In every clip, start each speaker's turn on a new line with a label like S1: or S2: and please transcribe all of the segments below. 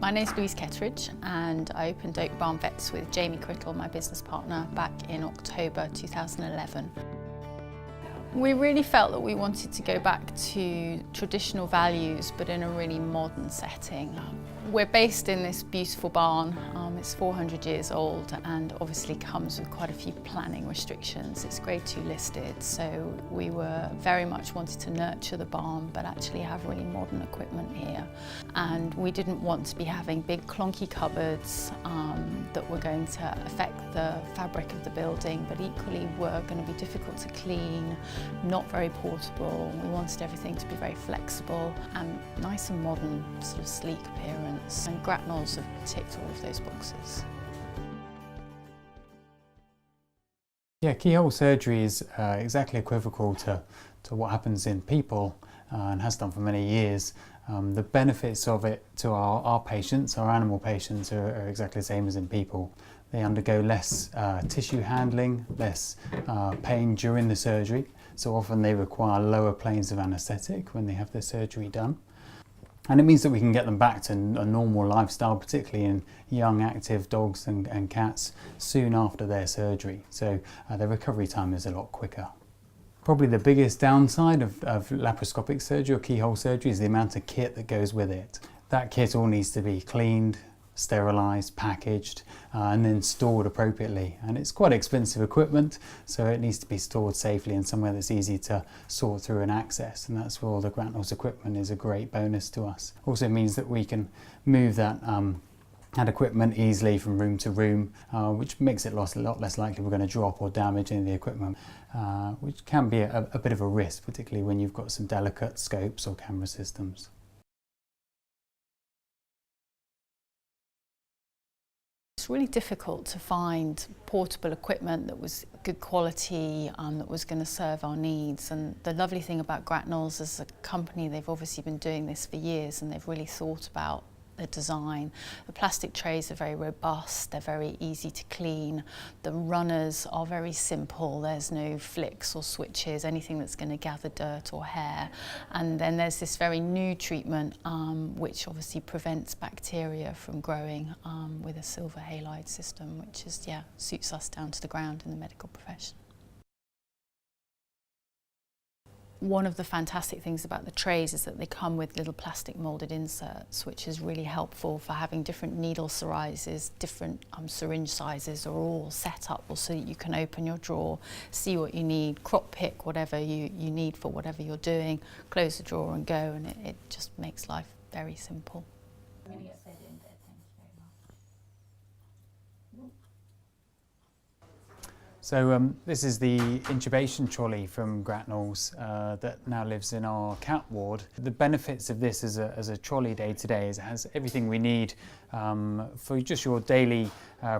S1: My name's Louise Kettridge and I opened Oak Barn Vets with Jamie Crittall, my business partner, back in October 2011. We really felt that we wanted to go back to traditional values but in a really modern setting. We're based in this beautiful barn. It's 400 years old and obviously comes with quite a few planning restrictions. It's Grade 2 listed, so we were very much wanted to nurture the barn but actually have really modern equipment here. And we didn't want to be having big clunky cupboards that were going to affect the fabric of the building but equally were going to be difficult to clean, not very portable. We wanted everything to be very flexible and nice and modern, sort of sleek appearance. And Gratnells have ticked all of those boxes.
S2: Yeah, keyhole surgery is exactly equivocal to what happens in people and has done for many years. The benefits of it to our patients, our animal patients, are exactly the same as in people. They undergo less tissue handling, less pain during the surgery, so often they require lower planes of anaesthetic when they have their surgery done. And it means that we can get them back to a normal lifestyle, particularly in young active dogs and cats, soon after their surgery. So their recovery time is a lot quicker. Probably the biggest downside of laparoscopic surgery or keyhole surgery is the amount of kit that goes with it. That kit all needs to be cleaned, sterilised, packaged and then stored appropriately, and it's quite expensive equipment, so it needs to be stored safely in somewhere that's easy to sort through and access, and that's where all the Gratnells equipment is a great bonus to us. Also means that we can move that equipment easily from room to room, which makes it a lot less likely we're going to drop or damage any of the equipment, which can be a bit of a risk, particularly when you've got some delicate scopes or camera systems.
S1: It's really difficult to find portable equipment that was good quality, that was going to serve our needs. And the lovely thing about Gratnells as a company, they've obviously been doing this for years and they've really thought about the design. The plastic trays are very robust, they're very easy to clean. The runners are very simple, there's no flicks or switches, anything that's going to gather dirt or hair. And then there's this very new treatment which obviously prevents bacteria from growing with a silver halide system, which is, suits us down to the ground in the medical profession. One of the fantastic things about the trays is that they come with little plastic moulded inserts, which is really helpful for having different needle sizes, different syringe sizes are all set up so that you can open your drawer, see what you need, crop pick whatever you need for whatever you're doing, close the drawer and go, and it just makes life very simple. I'm going to get fed in there, thank you very much.
S2: So this is the intubation trolley from Gratnells that now lives in our cat ward. The benefits of this as a trolley day to day is it has everything we need for just your daily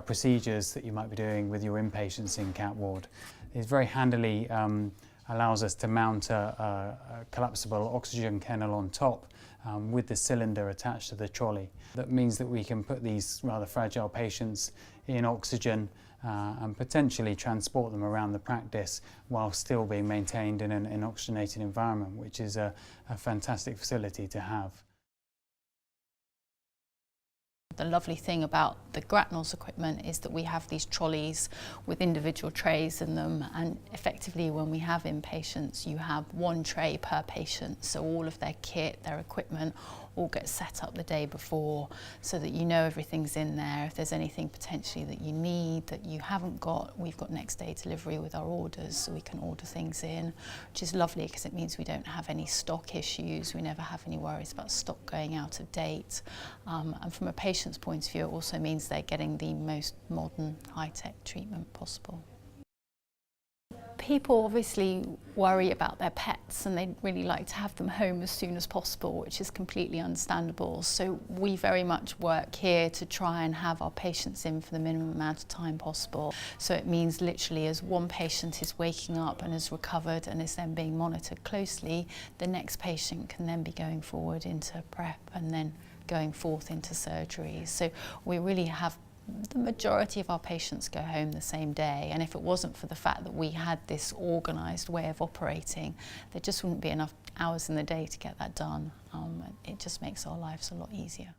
S2: procedures that you might be doing with your inpatients in cat ward. It very handily allows us to mount a collapsible oxygen kennel on top with the cylinder attached to the trolley. That means that we can put these rather fragile patients in oxygen and potentially transport them around the practice while still being maintained in an oxygenated environment, which is a fantastic facility to have.
S1: The lovely thing about the Gratnells equipment is that we have these trolleys with individual trays in them, and effectively when we have inpatients you have one tray per patient, so all of their kit, their equipment all gets set up the day before so that you know everything's in there. If there's anything potentially that you need that you haven't got, we've got next day delivery with our orders, so we can order things in, which is lovely because it means we don't have any stock issues, we never have any worries about stock going out of date, and from a patient's point of view it also means they're getting the most modern high-tech treatment possible. People obviously worry about their pets and they'd really like to have them home as soon as possible, which is completely understandable. So we very much work here to try and have our patients in for the minimum amount of time possible. So it means literally as one patient is waking up and has recovered and is then being monitored closely, the next patient can then be going forward into prep and then going forth into surgery. So we really have the majority of our patients go home the same day, and if it wasn't for the fact that we had this organised way of operating, there just wouldn't be enough hours in the day to get that done. It just makes our lives a lot easier.